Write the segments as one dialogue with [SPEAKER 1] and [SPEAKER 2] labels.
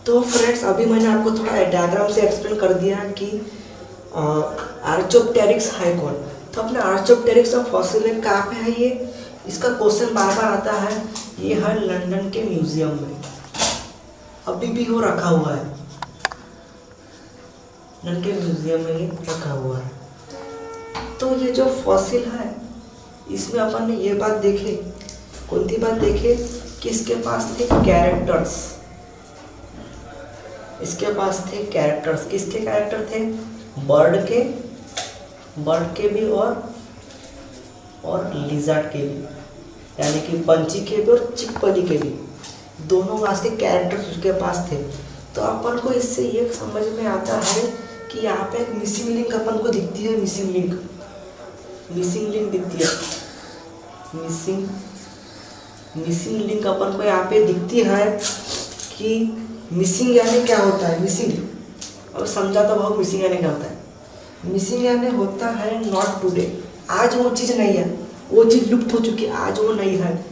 [SPEAKER 1] तो फ्रेंड्स अभी मैंने आपको थोड़ा डायग्राम से एक्सप्लेन कर दिया कि आर्चोप्टेरिक्स है कौन। तो अपने आर्चोप्टेरिक्स ऑफ फॉसिल कहाँ पे है ये, इसका क्वेश्चन बार बार आता है। ये है लंदन के म्यूजियम में, अभी भी वो रखा हुआ है, लंदन के म्यूजियम में ये रखा हुआ है। तो ये जो फॉसिल है इसमें अपन ने ये बात देखे, कौन सी बात देखे कि इसके पास थे कैरेक्टर्स, इसके पास थे कैरेक्टर्स। किसके कैरेक्टर थे? बर्ड के भी और लिजर्ड के भी, यानी कि पंछी के भी और चिकपली के भी, दोनों क्लास के कैरेक्टर्स उसके पास थे। तो अपन को इससे ये समझ में आता है कि यहाँ पे एक मिसिंग लिंक अपन को दिखती है, मिसिंग लिंक दिखती है, मिसिंग लिंक अपन को यहाँ पे दिखती है कि मिसिंग यानी क्या होता है। मिसिंग और समझा तो बहुत, मिसिंग यानी क्या होता है। मिसिंग यानी होता है नॉट टुडे, आज वो चीज़ नहीं है, वो चीज़ लुप्त हो चुकी है, आज वो नहीं है,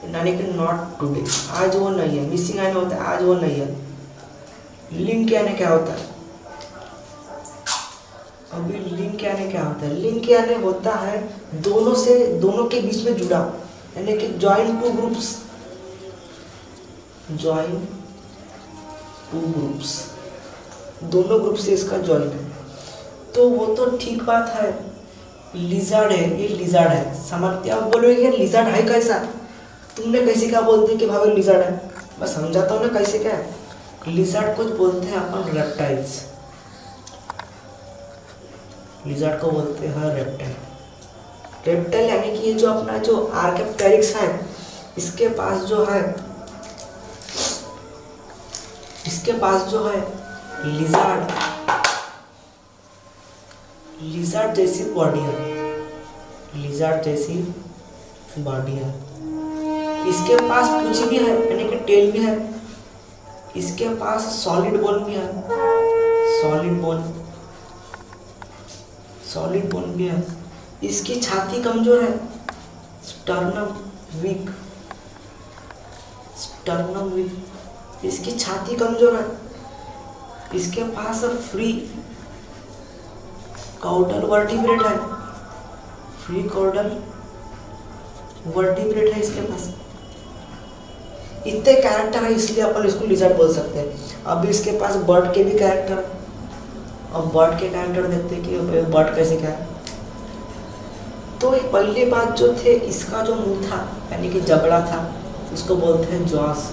[SPEAKER 1] यानी कि नॉट टुडे, आज वो नहीं है। मिसिंग यानी होता है आज वो नहीं है। लिंक यानी क्या होता है? अभी लिंक यानी क्या होता है? लिंक यानी होता है दोनों के बीच में जुड़ा, यानी कि जॉइन टू ग्रुप्स, दोनों ग्रुप से इसका जॉइन है। तो वो तो ठीक बात है, लिजर्ड है, ये लिजर्ड है। समझते आप बोलोगे ये लिजर्ड है कैसा, तुमने कैसे क्या बोलते कि भाई लिजर्ड है, मैं समझाता हूँ ना कैसे क्या है। लिजर्ड को बोलते हैं अपन रेप्टाइल्स, लिजर्ड को बोलते हैं रेप्टाइल यानी कि ये जो अपना जो आर्चोप्टेरिक्स है इसके पास जो है लिजर्ड जैसी बॉडी है, इसके पास पूंछ भी है यानी कि टेल भी है, इसके पास सॉलिड बोन भी है, सॉलिड बोन भी है। इसकी छाती कमजोर है, स्टर्नम वीक, इसकी छाती कमजोर है। इसके पास फ्री कॉर्डल वर्टिब्रेट है, इसके पास। इतने कैरेक्टर है इसलिए अपन इसको लिजर्ड बोल सकते हैं। अभी इसके पास बर्ड के भी कैरेक्टर है। अब बर्ड के कैरेक्टर देखते हैं कि बर्ड कैसे क्या है। तो पहली बात जो थे, इसका जो मुंह था यानी कि जबड़ा था उसको बोलते हैं जॉस,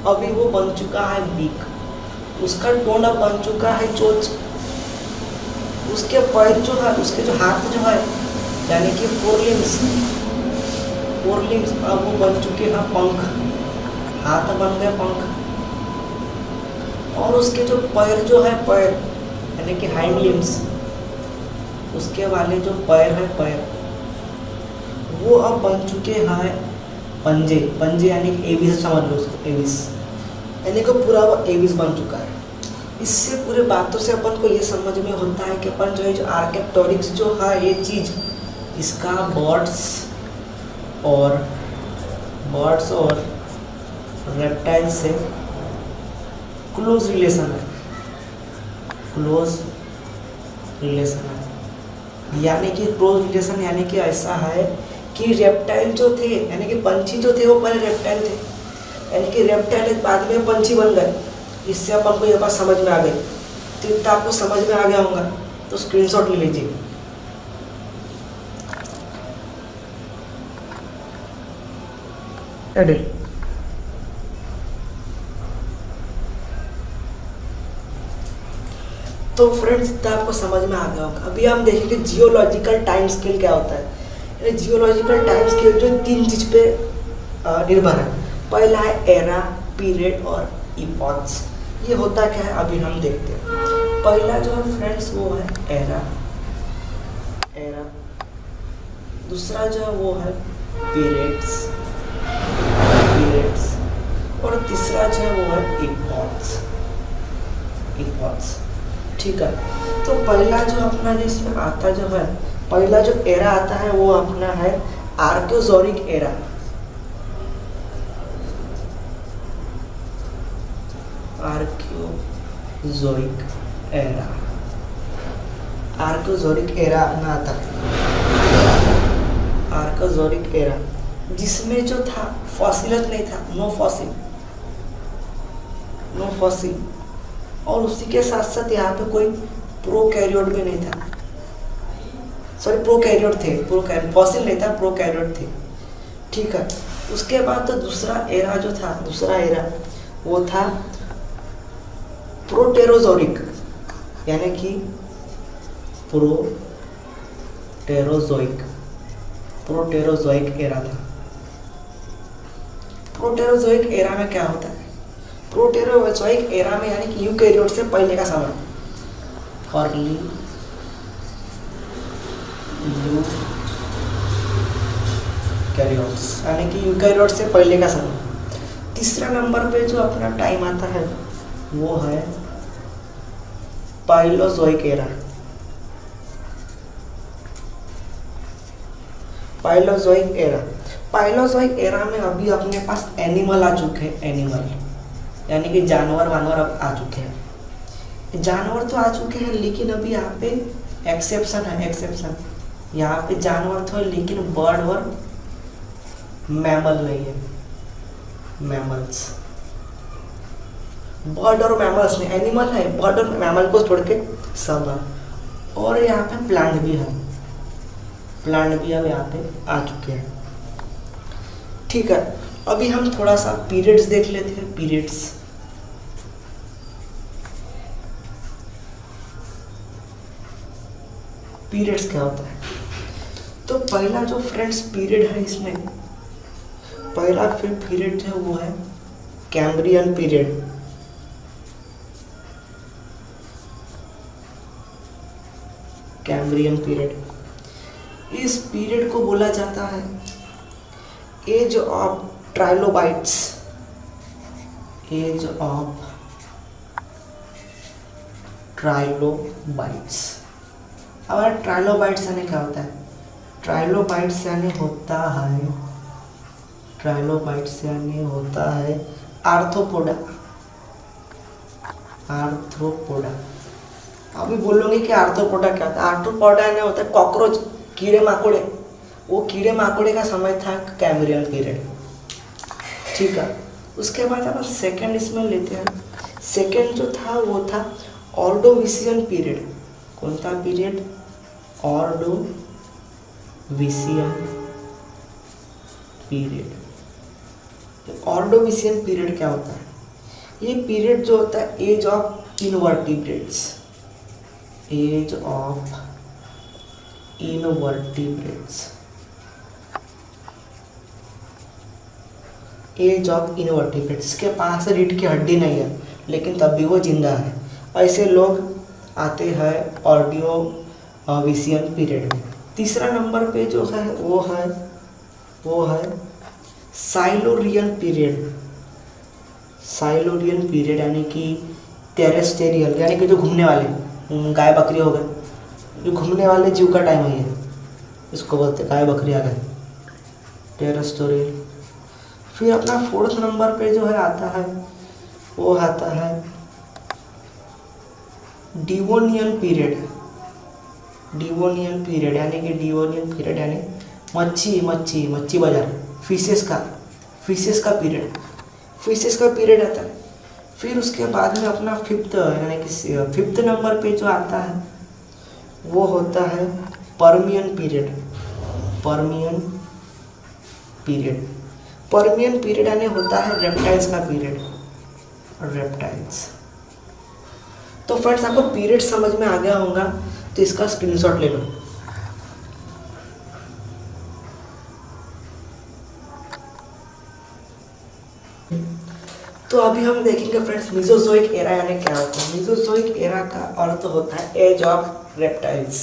[SPEAKER 1] अभी वो बन चुका है बीक। उसका टोन अब बन चुका है चोंच। उसके पैर जो है, उसके जो हाथ जो है यानी कि फोर लिम्स अब वो बन चुके हैं पंख, हाथ बन गए पंख। और उसके जो पैर जो है यानी कि हाइंड लिम्स, उसके वाले जो पैर वो अब बन चुके हैं पंजे यानी कि एविस, समझ लो उसको एविस, यानी कि पूरा वो एविस बन चुका है। इससे पूरे बातों से अपन को ये समझ में होता है कि अपन जो है जो आर्चोप्टेरिक्स जो है ये चीज़, इसका बर्ड्स और रेप्टाइल से क्लोज रिलेशन है, यानी कि क्लोज रिलेशन यानी कि ऐसा है कि रेप्टाइल जो थे यानी कि पंछी जो थे वो पहले रेप्टाइल थे, यानी कि रेप्टाइल बाद में पंछी बन गए। इससे अपन को ये बात समझ में आ गई। तो इतना आपको समझ में आ गया होगा तो स्क्रीनशॉट ले लीजिए। तो फ्रेंड्स इतना आपको समझ में आ गया होगा। अभी हम देखेंगे जियोलॉजिकल टाइम स्केल क्या होता है। जियोलॉजिकल टाइम स्केल जो 3 चीज़ पे निर्भर है। पहला है एरा, पीरियड और इपॉक्स। ये होता क्या है अभी हम देखते हैं। पहला जो है फ्रेंड्स वो है एरा, दूसरा जो है वो है पीरियड्स, और तीसरा जो है वो है इपॉक्स। ठीक है, तो पहला जो अपना जिसमें आता जो है, पहला जो एरा आता है वो अपना है आर्कियोजोरिक era. Archaeozoic era. Archaeozoic era ना था, आर्कियोजोइक एरा जिसमें जो था फॉसिलस नहीं था, नो फॉसिल, नो फॉसिल, और उसी के साथ साथ यहाँ पे कोई प्रोकैरियोट भी नहीं था, सॉरी प्रोकैरियोट थे, फॉसिल नहीं था, प्रोकैरियोट थे। ठीक है, उसके बाद तो दूसरा एरा जो था, दूसरा एरा वो था प्रोटेरोजोइक, यानी कि प्रोटेरोजोइक, प्रोटेरोजोइक एरा था। प्रोटेरोजोइक एरा में क्या होता है? प्रोटेरोजोइक एरा में यानी कि यूकैरियोट से पहले का समय, अर्ली यूकैरियोट्स, यानी कि यूकैरियोट से पहले का समय। तीसरा नंबर पे जो अपना टाइम आता है वो है पाइलोजोइक एरा। पाइलोजोइक एरा, पाइलोजोइक एरा में अभी अपने पास एनिमल आ चुके हैं, एनिमल यानी कि जानवर वानवर अब आ चुके हैं। जानवर तो आ चुके हैं लेकिन अभी यहाँ पे एक्सेप्शन है, एक्सेप्शन, यहाँ पे जानवर तो है लेकिन बर्ड और मैमल नहीं है, मैमल्स, बर्ड और मैमल्स नहीं, एनिमल है, बर्ड और मैमल को छोड़ के सब है। और यहाँ पे प्लांट भी है, प्लांट भी अब यहाँ पे आ चुके हैं। ठीक है, अभी हम थोड़ा सा पीरियड्स देख लेते हैं। पीरियड्स, पीरियड्स क्या होता है? तो पहला जो फ्रेंड्स पीरियड है, इसमें पहला फिर पीरियड है वो है कैम्ब्रियन पीरियड। कैम्ब्रियन पीरियड, इस पीरियड को बोला जाता है age of trilobites, age of trilobites. अब ट्राइलोबाइट्स यानी क्या होता है? ट्राइलोबाइट्स यानी होता है, ट्राइलोबाइट्स यानी होता है आर्थ्रोपोडा, आर्थ्रोपोडा। अभी बोलोगे कि आर्थ्रोपोडा क्या होता है? आर्थ्रोपोडा यानी होता है कॉकरोच, कीड़े माकोड़े, वो कीड़े माकोड़े का समय था कैम्ब्रियन पीरियड। ठीक है, उसके बाद अपन सेकंड इसमें लेते हैं। सेकंड जो था वो था ऑर्डोविशियन पीरियड। कौन सा period? Ordovician period. Ordovician period क्या होता है? ये पीरियड जो होता है age of invertebrates, age of invertebrates, age of invertebrates. के पास रीढ़ की हड्डी नहीं है लेकिन तब भी वो जिंदा है, ऐसे लोग आते हैं ऑर्डोविशियन पीरियड में। तीसरा नंबर पे जो है वो है साइलोरियन पीरियड। साइलोरियन पीरियड यानी कि टेरेस्टेरियल, यानी कि जो घूमने वाले गाय बकरी हो गए, जो घूमने वाले जीव का टाइम है, इसको बोलते गाय बकरी आ गए, टेरेस्टेरियल। फिर अपना फोर्थ नंबर पे जो है आता है वो आता है डिवोनियन पीरियड। डिवोनियन पीरियड यानी कि डिवोनियन पीरियड यानी मच्छी बाजार, फिशेस का पीरियड, फिशेस का पीरियड आता है। फिर उसके बाद में अपना फिफ्थ यानी कि फिफ्थ नंबर पे जो आता है वो होता है Permian period. Permian period, Permian period यानी होता है रेप्टाइल्स का पीरियड, रेप्टाइल्स। तो फ्रेंड्स आपको पीरियड समझ में आ गया होगा तो इसका स्क्रीनशॉट ले लो। तो अभी हम देखेंगे फ्रेंड्स मीसोजोइक एरा यानी क्या होता है। मीसोजोइक एरा का अर्थ होता है एज ऑफ रेप्टाइल्स,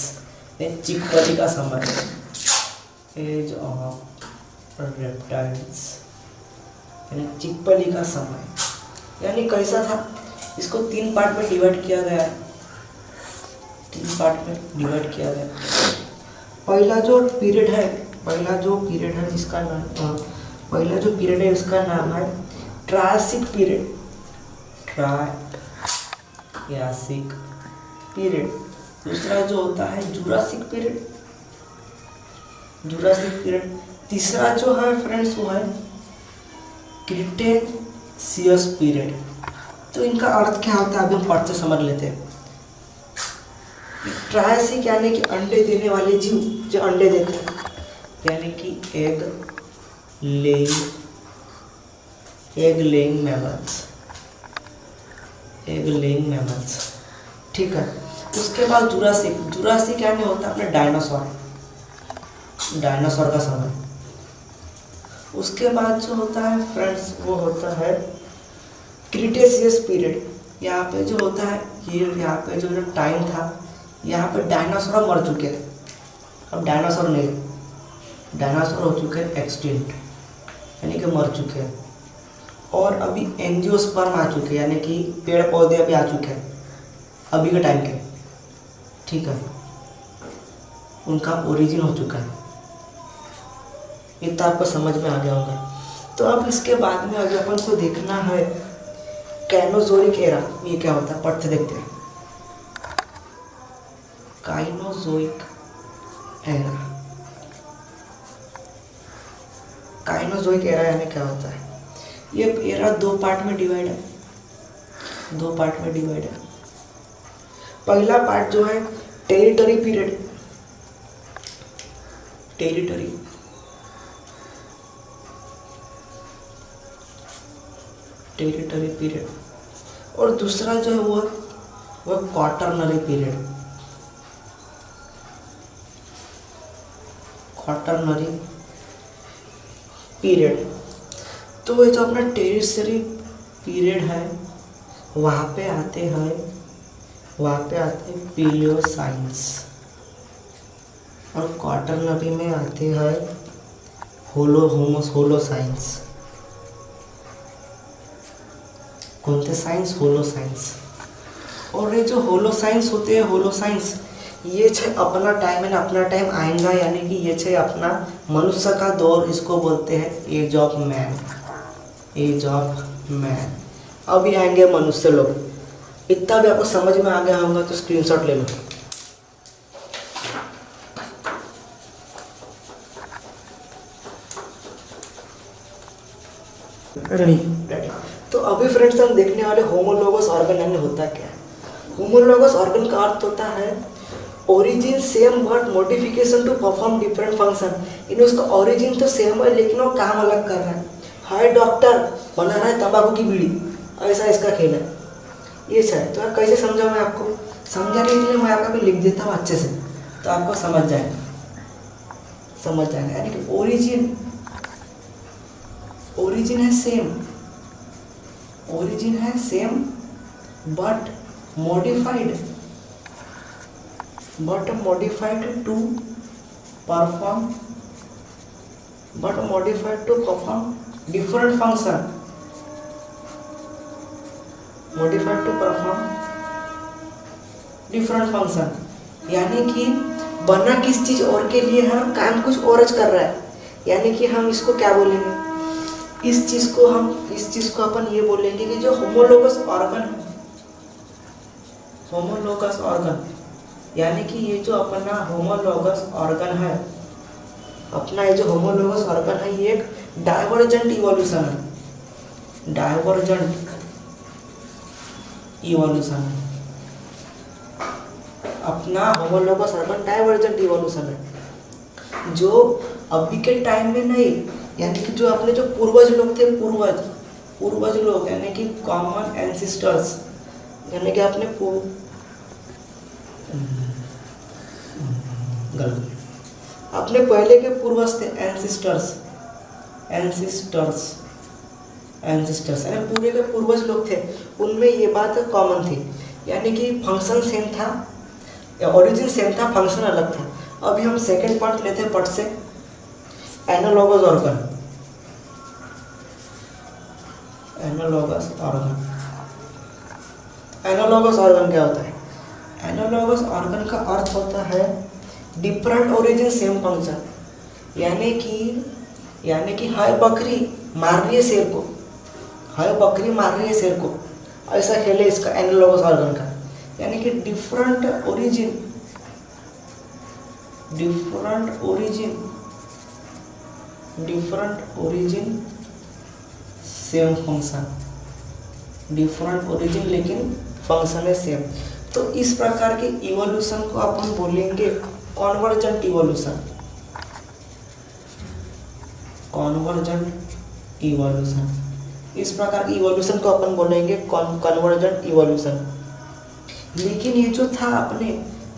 [SPEAKER 1] चिकपली का समय, एज ऑफ रेप्टाइल्स यानी चिकपली का समय। यानी कैसा था? इसको 3 पार्ट में डिवाइड किया गया है, 3 पार्ट में डिवाइड किया गया। पहला जो पीरियड है इसका नाम, पहला जो पीरियड है उसका नाम है ट्रायसिक पीरियड। Triassic period. दूसरा जो होता है जुरासिक पीरियड, जुरासिक पीरियड। तीसरा जो है फ्रेंड्स वो है क्रिटेशियस पीरियड। तो इनका अर्थ क्या होता है अभी हम पढ़ते समझ लेते हैं। ट्रायासिक यानी कि अंडे देने वाले जीव जो अंडे देते हैं, यानी कि एग लेइंग मैमल्स, ठीक है। उसके बाद जुरासिक यानी होता है अपने डायनासोर का समय। उसके बाद जो होता है फ्रेंड्स वो होता है क्रिटेशियस पीरियड। यहाँ पे जो होता है ये यहाँ पे जो टाइम था, यहाँ पे डायनासोर मर चुके थे, अब डायनासोर नहीं, डायनासोर हो चुके हैं एक्सटिंक्ट, यानी कि मर चुके हैं। और अभी एंजियोस्पर्म आ चुके हैं, यानी कि पेड़ पौधे अभी आ चुके हैं अभी के टाइम के, ठीक है, उनका ओरिजिन हो चुका है। इतना आपको समझ में आ गया होगा। तो अब इसके बाद में अगर अपन को देखना है काइनोजोइक एरा, ये क्या होता है पढ़ते देखते हैं। काइनोजोइक एरा यानी क्या होता है। ये एरा दो पार्ट में डिवाइड है, पहला पार्ट जो है टेरिटरी पीरियड, टेरिटरी पीरियड। और दूसरा जो है वो क्वाटरनरी पीरियड। तो ये जो अपना टेरिटरी पीरियड है वहाँ पे आते हैं पीलियोसाइंस, और क्वाटरनरी में आते हैं होलोसाइंस। कौन से साइंस? होलोसाइंस। और ये जो होलोसाइंस होते हैं, ये छे अपना टाइम आएगा, यानी कि ये छे अपना मनुष्य का दौर, इसको बोलते हैं एज ऑफ मैन। अभी आएंगे मनुष्य लोग। इतना भी आपको समझ में आ गया होगा तो स्क्रीनशॉट ले लो। तो अभी फ्रेंड्स हम देखने वाले होमोलोगस ऑर्गन यानी होता क्या है। होमोलोगस ऑर्गन का अर्थ होता है origin same but modification to perform different function. इन उसका ओरिजिन तो सेम है लेकिन वो काम अलग कर रहा है। हाय डॉक्टर बना रहा है तंबाकू की बीड़ी, ऐसा इसका खेल है। ये है तो कैसे समझा मैं आपको, समझाने के लिए मैं आपका भी लिख देता हूँ अच्छे से, तो आपको समझ जाएगा। यानी कि ओरिजिन है same but modified to perform different function. यानी कि बना किस चीज और के लिए है, काम कुछ और कर रहा है। यानी कि हम इसको क्या बोलेंगे, इस चीज को अपन ये बोलेंगे कि जो होमोलोगस ऑर्गन, यानी कि ये जो अपना होमोलोगस ऑर्गन है, ये एक डाइवर्जेंट इवोल्यूशन है। अपना होमोलोगस ऑर्गन डाइवर्जेंट इवोल्यूशन है, जो अभी के टाइम में नहीं, यानी कि जो अपने जो पूर्वज लोग थे, यानी कि कॉमन एंसेस्टर्स, यानी कि अपने अपने पहले के पूर्वज थे एंसेस्टर्स, यानी पूरे के पूर्वज लोग थे, उनमें ये बात कॉमन थी। यानी कि फंक्शन सेम था, ओरिजिन सेम था, फंक्शन अलग था। अभी हम सेकंड पार्ट लेते हैं पट से, एनालॉगस ऑर्गन। एनालॉगस ऑर्गन क्या होता है? एनालॉगस ऑर्गन का अर्थ होता है डिफरेंट ओरिजिन सेम फंक्शन। यानी कि हाय बकरी मार रही है शेर को, ऐसा खेल है इसका एनालॉगस ऑर्गन का, यानी कि different origin same function, different origin लेकिन फंक्शन है सेम। तो इस प्रकार के इवोल्यूशन को अपन बोलेंगे कॉन्वर्जेंट इवोल्यूशन। इस प्रकार की इवोल्यूशन को अपन बोलेंगे कन्वर्जेंट इवोल्यूशन। लेकिन ये जो था अपने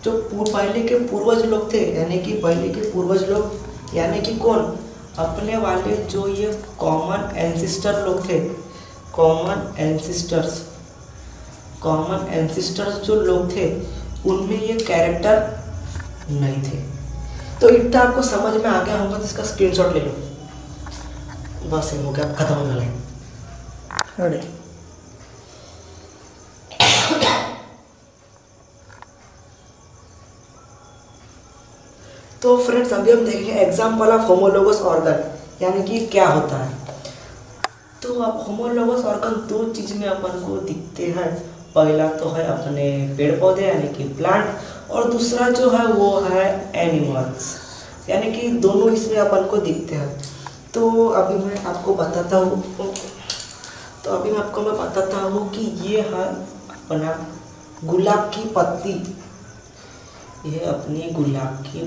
[SPEAKER 1] जो पहले के पूर्वज लोग थे, यानी कि पहले के पूर्वज लोग यानी कि कौन, अपने वाले जो ये कॉमन एंसिस्टर लोग थे, कॉमन एंसिस्टर्स जो लोग थे उनमें ये कैरेक्टर नहीं थे। तो इतना आपको समझ में आ गया होगा, तो इसका स्क्रीनशॉट ले लो। बस हो गया, खत्म हो गया। अरे तो फ्रेंड्स अभी हम देखेंगे एग्जाम्पल ऑफ होमोलोगस ऑर्गन, यानी कि क्या होता है। तो अब होमोलोगस ऑर्गन दो चीज में अपन को दिखते हैं। पहला तो है अपने पेड़ पौधे यानी कि प्लांट, और दूसरा जो है वो है एनिमल्स, यानी कि दोनों इसमें अपन को दिखते हैं। तो अभी मैं आपको बताता हूँ कि ये है अपना गुलाब की पत्ती। ये अपनी गुलाब की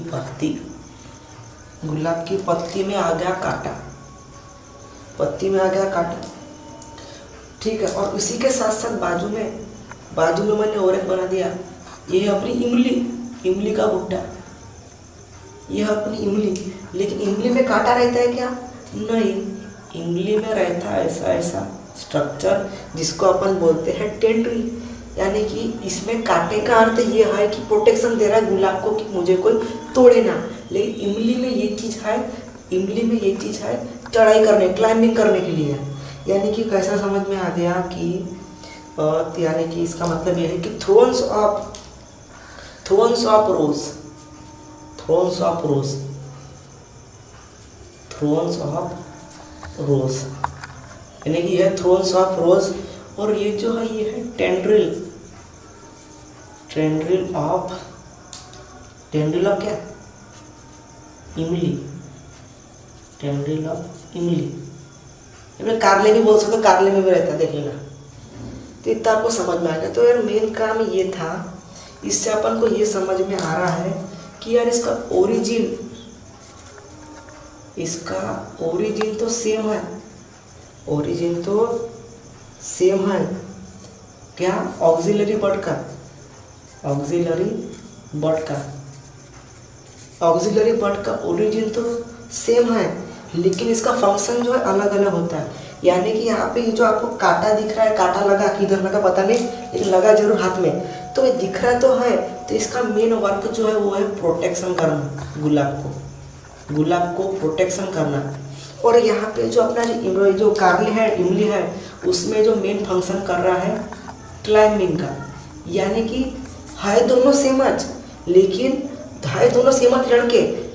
[SPEAKER 1] पत्ती में आ गया कांटा, ठीक है। और उसी के साथ साथ बाजू में मैंने और एक बना दिया, ये है अपनी इमली का भुट्टा, यह अपनी इमली। लेकिन इमली में कांटा रहता है क्या? नहीं, इमली में रहता है ऐसा स्ट्रक्चर जिसको अपन बोलते हैं टेंड्रिल, यानी कि इसमें कांटे का अर्थ ये है कि प्रोटेक्शन दे रहा है गुलाब को कि मुझे कोई तोड़े ना। लेकिन इमली में ये चीज़ है चढ़ाई करने, क्लाइंबिंग करने के लिए। यानी कि कैसा समझ में आ गया कि यानी कि इसका मतलब ये है कि थ्रोन्स ऑफ रोज, यानी कि यह थ्रोन्स ऑफ रोज, और ये जो है ये है टेंड्रिल ऑफ क्या? इमली, टेंड्रिल ऑफ इमली। कारले भी बोल सकते, कारले में भी रहता है, देख लेना। तो इतना आपको समझ में आ गया। तो यार मेन काम ये था, इससे अपन को ये समझ में आ रहा है कि यार इसका ओरिजिन तो सेम है, क्या? ऑक्सिलरी बर्ड का ओरिजिन तो सेम है, लेकिन इसका फंक्शन जो है अलग अलग होता है। यानी कि यहाँ पे जो आपको कांटा दिख रहा है, कांटा लगा किधर लगा पता नहीं, लेकिन लगा जरूर हाथ में, तो ये दिख रहा तो है। तो इसका मेन वर्क जो है वो है प्रोटेक्शन करना, गुलाब को प्रोटेक्शन करना। और यहाँ पे जो अपना जो कारले है, इमली है, उसमें जो मेन फंक्शन कर रहा है क्लाइंबिंग का। यानी कि है दोनों सेमच, लड़के,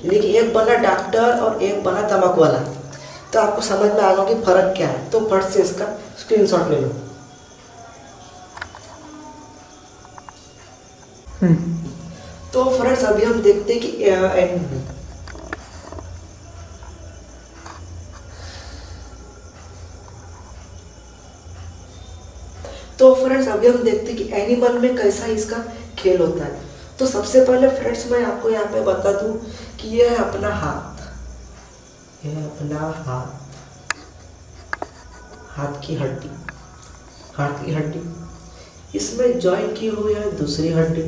[SPEAKER 1] लेकिन एक बना डॉक्टर और एक बना तंबाकू वाला। तो आपको समझ में आ गया कि फर्क क्या है। तो फट से इसका स्क्रीनशॉट ले लो। तो फ्रेंड्स अभी हम देखते हैं कि एनिमल में कैसा इसका खेल होता है। तो सबसे पहले फ्रेंड्स मैं आपको यहाँ पे बता दूं कि यह है अपना हाथ, हाथ की हड्डी, इसमें जॉइन की हुई है दूसरी हड्डी,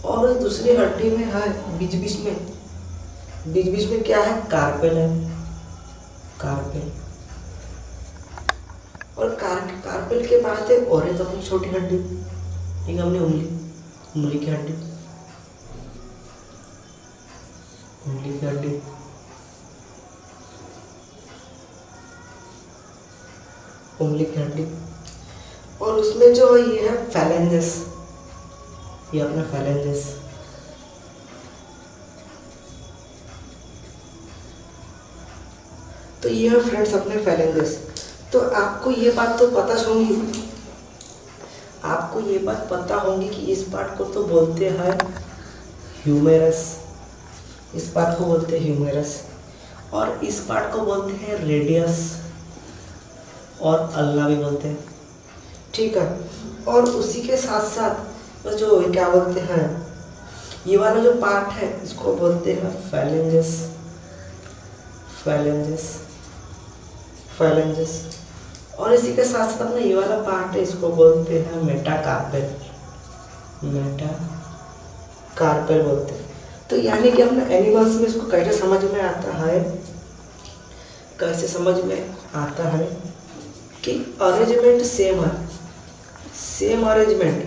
[SPEAKER 1] और दूसरी हड्डी में है बीच बीच में क्या है? कार्पेल है, और कार्पेल के बाद एक और है तो अपनी छोटी हड्डी, एक हमने उंगली की हड्डी, और उसमें जो है ये है फैलेंजेस, ये अपना फैलेंजेस। तो ये है फ्रेंड्स अपने फेलेंजेस। तो आपको ये बात तो पता होगी, आपको ये बात पता होगी कि इस पार्ट को तो बोलते हैं ह्यूमेरस, इस पार्ट को बोलते हैं ह्यूमेरस, और इस पार्ट को बोलते हैं रेडियस और अल्ना भी बोलते हैं, ठीक है। और उसी के साथ साथ जो क्या बोलते हैं, ये वाला जो पार्ट है इसको बोलते हैं फेलेंजेस, फेलेंजेस, फेलेंजेस। और इसी के साथ साथ अपना ये वाला पार्ट है इसको बोलते हैं मेटाकार्पेल, मेटाकार्पेल बोलते हैं। तो यानी कि अपने एनिमल्स में इसको कैसे समझ में आता है, कैसे समझ में आता है कि अरेंजमेंट सेम है, same arrangement,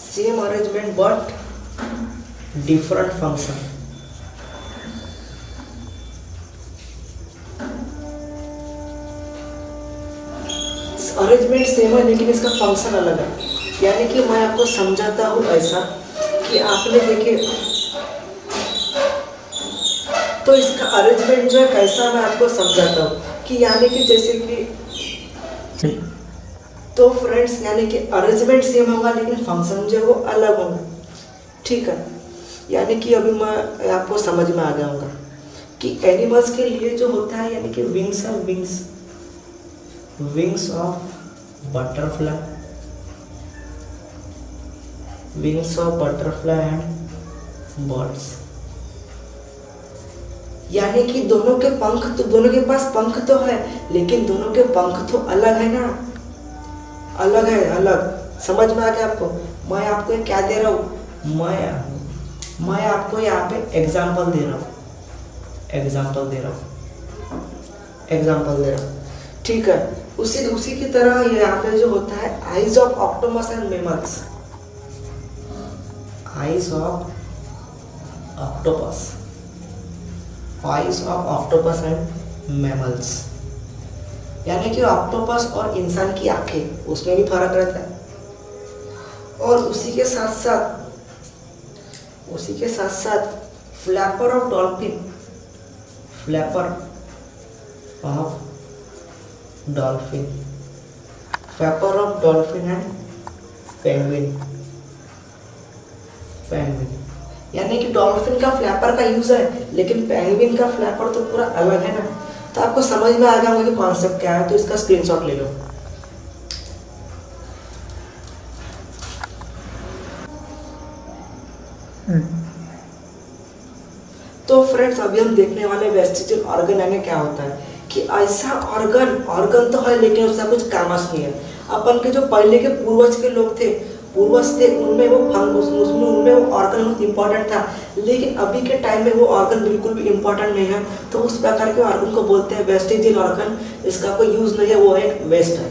[SPEAKER 1] same arrangement but different function. Arrangement same है लेकिन इसका फंक्शन अलग है। यानी कि मैं आपको समझाता हूँ ऐसा कि आपने देखे तो इसका अरेंजमेंट जो है कैसा, मैं आपको समझाता हूँ कि यानी कि जैसे कि तो फ्रेंड्स यानी कि अरेंजमेंट सेम होगा लेकिन फंक्शन जो है वो अलग होगा, ठीक है। यानी कि अभी मैं आपको समझ में आ जाऊंगा कि एनिमल्स के लिए जो होता है यानी कि विंग्स है, wings, wings of butterfly, wings of butterfly and birds. यानी कि दोनों के पंख तो, दोनों के पास पंख तो है लेकिन दोनों के पंख तो अलग है ना, अलग है, अलग। समझ में आ गया आपको? मैं आपको क्या दे रहा हूँ, मैं आपको यहाँ पे एग्जाम्पल दे रहा हूँ, एग्जाम्पल दे रहा हूँ, एग्जाम्पल दे रहा हूँ, ठीक है। उसी की तरह यहाँ पे जो होता है eyes of octopus and mammals, eyes of octopus, eyes of octopus and mammals. यानी कि ऑक्टोपस और इंसान की आंखें, उसमें भी फर्क रहता है। और उसी के साथ साथ flapper of dolphin, flapper of dolphin, flapper of dolphin and penguin, penguin. यानी कि डॉल्फिन का फ्लैपर का यूज है लेकिन पेंगुइन का फ्लैपर तो पूरा अलग है ना। तो आपको समझ में आ गया होगा कि कॉन्सेप्ट क्या है, तो इसका स्क्रीनशॉट ले लो। तो फ्रेंड्स अभी हम देखने वाले वेस्टिजियल ऑर्गन यानी क्या होता है कि ऐसा ऑर्गन तो है लेकिन उसका कुछ कामस नहीं है। अपन के जो पहले के पूर्वज के लोग थे, उनमें वो उनमें वो ऑर्गन बहुत इंपॉर्टेंट था, लेकिन अभी के टाइम में वो ऑर्गन बिल्कुल भी इंपॉर्टेंट नहीं है। तो उस प्रकार के ऑर्गन को बोलते हैं वेस्टिजियल ऑर्गन, इसका कोई यूज नहीं है, वो एक वेस्ट है।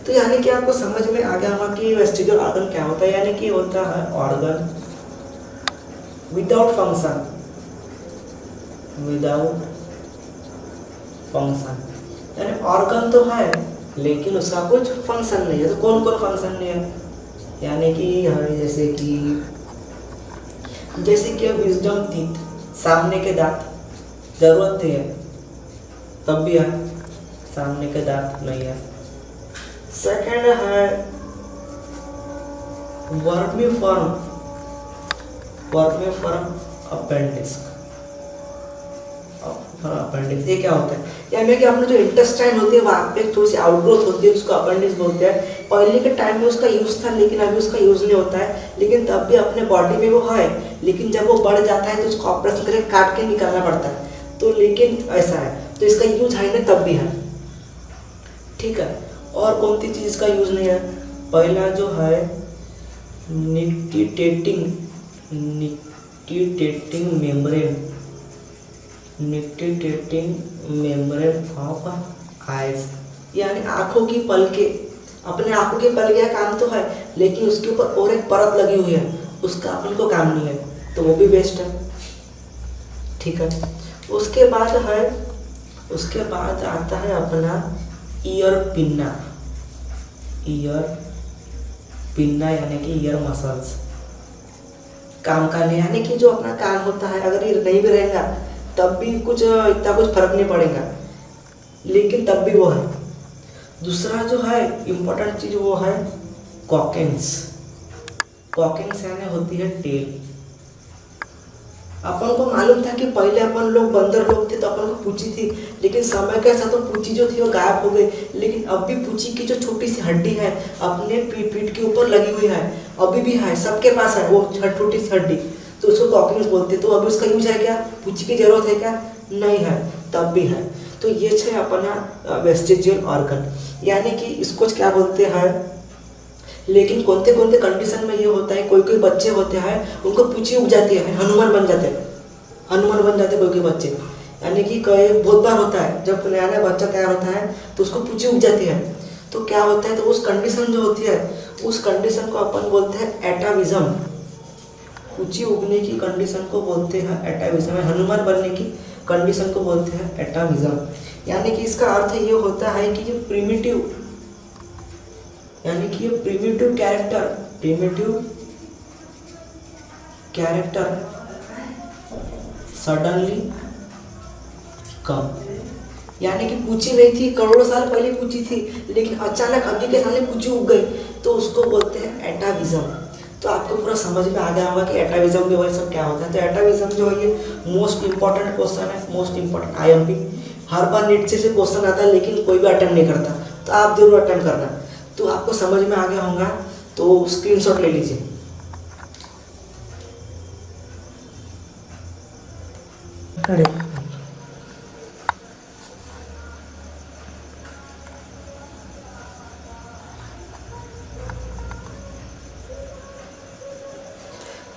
[SPEAKER 1] तो यानी कि आपको समझ में आ गया होगा कि वेस्टिजियल ऑर्गन क्या होता है। यानी कि होता है organ without function, without function. यानी ऑर्गन तो है लेकिन उसका कुछ फंक्शन नहीं है। तो कौन कौन फंक्शन नहीं है, यानी कि जैसे कि विजडम टीथ, सामने के दांत जरूरत है तब भी है, सामने के दांत नहीं है। सेकंड है वर्मीफॉर्म, वर्मीफॉर्म अपेंडिक्स, अपेंडिक्स ये क्या होता है, यानी कि अपने जो इंटेस्टाइन होती है वहाँ पे थोड़ी सी आउटग्रोथ होती है, उसको अपेंडिक्स बोलते हैं। पहले के टाइम में उसका यूज था लेकिन अभी उसका यूज नहीं होता है, लेकिन तब भी अपने बॉडी में वो है। लेकिन जब वो बढ़ जाता है तो उसको ऑपरेशन करके काट के निकालना पड़ता है। तो लेकिन ऐसा है, तो इसका यूज है ना, तब भी है, ठीक है। और कौन सी चीज़ का यूज नहीं है, पहला जो है nictitating membrane, nictitating membrane of eyes, यानी आंखों की पलके, अपने आंखों के पलके का काम तो है लेकिन उसके ऊपर और एक परत लगी हुई है, उसका अपन को काम नहीं है, तो वो भी वेस्ट है, ठीक है। उसके बाद आता है अपना ईयर पिन्ना, ईयर पिन्ना यानी कि ईयर मसल्स, काम का नहीं, यानी कि जो अपना काम होता है अगर ये नहीं भी रहेगा तब भी कुछ इतना कुछ फर्क नहीं पड़ेगा, लेकिन तब भी वो है। दूसरा जो है इम्पोर्टेंट चीज़ वो है कॉकेंस। कॉकेंस यानी होती है टेल। अपन को मालूम था कि पहले अपन लोग बंदर लोग थे तो अपन को पूंछी थी, लेकिन समय के साथ तो पूंछी जो थी वो गायब हो गई। लेकिन अब भी पूंछी की जो छोटी सी हड्डी है अपने पीठ के ऊपर लगी हुई है, अभी भी है, सबके पास है वो छोटी सी हड्डी, तो उसको कॉकेंस बोलते हैं। तो अभी उसका यूज है क्या? पूंछी की जरूरत है क्या? नहीं है, तब भी है। तो ये है अपना वेस्टिजियल ऑर्गन, यानी कि इसको क्या बोलते हैं। लेकिन कौन से कंडीशन में ये होता है, कोई बच्चे होते हैं उनको पूंछी उग जाती है, हनुमान बन जाते हैं, कोई बच्चे, यानी कि कई बहुत बार होता है जब नया बच्चा तैयार होता है तो उसको पूंछी उग जाती है। तो क्या होता है, तो उस कंडीशन जो होती है उस कंडीशन को अपन बोलते हैं एटाविज्म। पूंछी उगने की कंडीशन को बोलते हैं एटाविज्म, हनुमान बनने की कंडीशन को बोलते हैं एटाविज्म। यानी कि इसका अर्थ ये होता है कि ये प्रिमिटिव, यानी कि ये प्रिमिटिव कैरेक्टर सडनली कम, यानी कि पूंछी नहीं थी, करोड़ों साल पहले पूंछी थी, लेकिन अचानक अभी के सामने पूंछी उग गई, तो उसको बोलते हैं एटाविज्म। तो आपको पूरा समझ में आ गया होगा कि एटाविज्म के वजह से क्या होता है। तो एटाविज्म जो है ये मोस्ट इंपॉर्टेंट क्वेश्चन है, मोस्ट इंपॉर्टेंट आईएमपी। हर बार नीट से क्वेश्चन आता है लेकिन कोई भी अटेम्प्ट नहीं करता, तो आप जरूर अटेम्प्ट करना। तो आपको समझ में आ गया होगा, तो स्क्रीनशॉट ले लीजिए।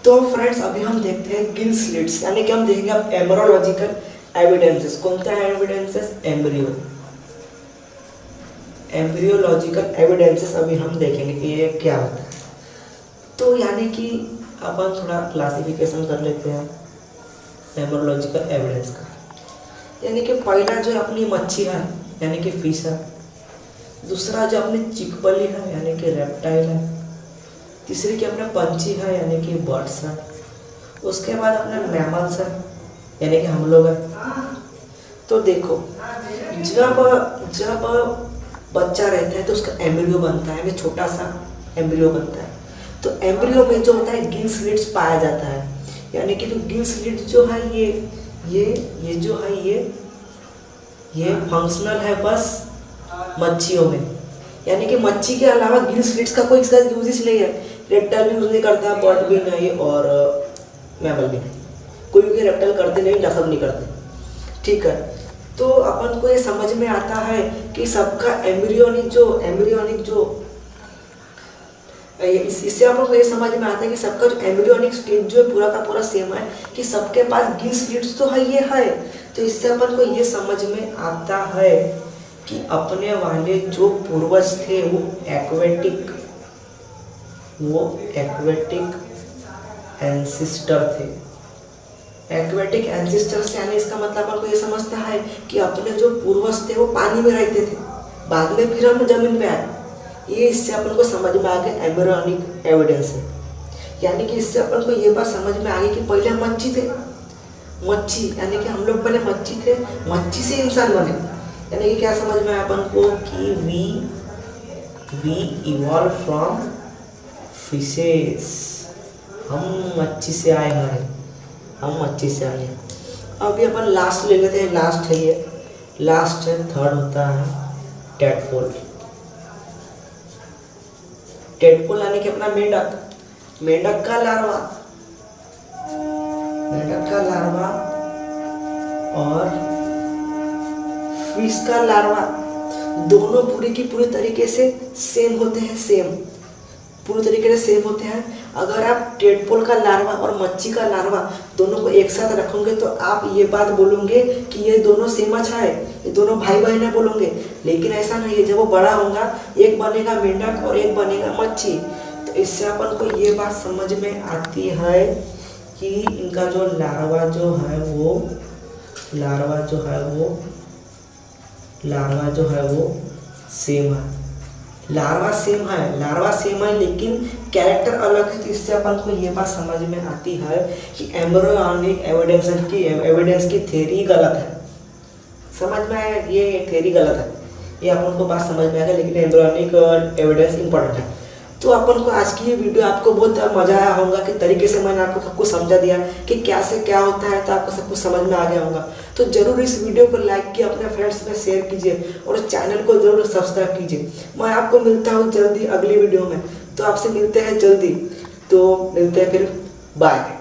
[SPEAKER 1] तो फ्रेंड्स अभी हम देखते हैं गिल स्लिट्स, यानी कि हम देखेंगे अब एम्ब्रियोलॉजिकल एविडेंसेस। कौन सा एविडेंसेस? एम्ब्रियोलॉजिकल एविडेंसेस अभी हम देखेंगे कि ये क्या होता है। तो यानी कि अपन थोड़ा क्लासिफिकेशन कर लेते हैं एम्ब्रियोलॉजिकल एविडेंस का। यानी कि पहला जो अपनी मच्छी है यानी कि फिश है, दूसरा जो अपनी चिकबली है यानी कि रेप्टाइल है, तीसरी की अपना पंछी है यानी कि बर्ड्स है, उसके बाद अपने मैमल्स है यानी कि हम लोग हैं। तो देखो जब बच्चा रहता है तो उसका एम्ब्रियो बनता है, छोटा सा एम्ब्रियो बनता है। तो एम्ब्रियो में जो होता है गिल स्लिट्स पाया जाता है, यानी कि जो गिल स्लिट्स जो है ये जो है ये फंक्शनल है बस मच्छियों में, यानी कि मच्छी के अलावा गिल स्लिट्स का कोई इसका यूजेस नहीं है। रेप्टाइल भी यूज नहीं करता, बर्ड भी नहीं और मैमल भी नहीं, कोई भी रेप्टाइल करते नहीं, सब नहीं करते, ठीक है। तो अपन को ये समझ में आता है कि सबका एम्ब्रियोनिक जो इससे अपन को ये समझ में आता है कि सबका जो एम्ब्रियोनिक स्टेज जो है पूरा का पूरा सेम है, कि सबके पास गिल स्लिट्स तो है ये है। तो इससे अपन को ये समझ में आता है कि अपने वाले जो पूर्वज थे वो एक्वेटिक एंसिस्टर थे। एक्वेटिक एंसिस्टर्स यानी इसका मतलब अपन को ये समझता है कि अपने जो पूर्वज थे वो पानी में रहते थे, बाद में फिर हम जमीन पे आए। ये इससे अपन को समझ में आ गया एम्ब्रियोनिक एविडेंस है, यानी कि इससे अपन को ये बात समझ में आ गई कि पहले हम मच्छी थे, यानी कि हम लोग पहले मच्छी थे, मच्छी से इंसान बने। यानी कि क्या समझ में आया अपन को कि वी इवॉल्व फ्रॉम फिशेस, हम मच्छी से आए हैं, अभी अपन लास्ट ले लेते हैं, लास्ट है थर्ड होता है टेडपोल यानी कि अपना मेंढक का लार्वा और फिश का लार्वा दोनों पूरी की पूरी तरीके से सेम होते हैं, पूरी तरीके से सेम होते हैं। अगर आप टेडपोल का लार्वा और मच्छी का लार्वा दोनों को एक साथ रखोगे तो आप ये बात बोलोगे कि ये दोनों सेम अच्छा है, ये दोनों भाई बहन है बोलोगे, लेकिन ऐसा नहीं है। जब वो बड़ा होगा एक बनेगा मेंढक और एक बनेगा मच्छी। तो इससे अपन को ये बात समझ में आती है कि इनका जो लार्वा जो है वो सेम है, लार्वा सेम है लेकिन कैरेक्टर अलग है। तो इससे अपन को ये बात समझ में आती है कि एम्ब्रियोनिक एविडेंस की थ्योरी गलत है। समझ में आया, ये थ्योरी गलत है, ये अपन को बात समझ में आएगा, लेकिन एम्ब्रियोनिक एविडेंस इंपॉर्टेंट है। तो अपन को आज की ये वीडियो आपको बहुत मजा आया होगा कि तरीके से मैंने आपको सब कुछ समझा दिया कि क्या से क्या होता है, तो आपको सब कुछ समझ में आ गया होगा। तो जरूर इस वीडियो को लाइक किए, अपने फ्रेंड्स में शेयर कीजिए और चैनल को जरूर सब्सक्राइब कीजिए। मैं आपको मिलता हूँ जल्दी अगली वीडियो में, तो आपसे मिलते हैं जल्दी, तो मिलते हैं फिर, बाय।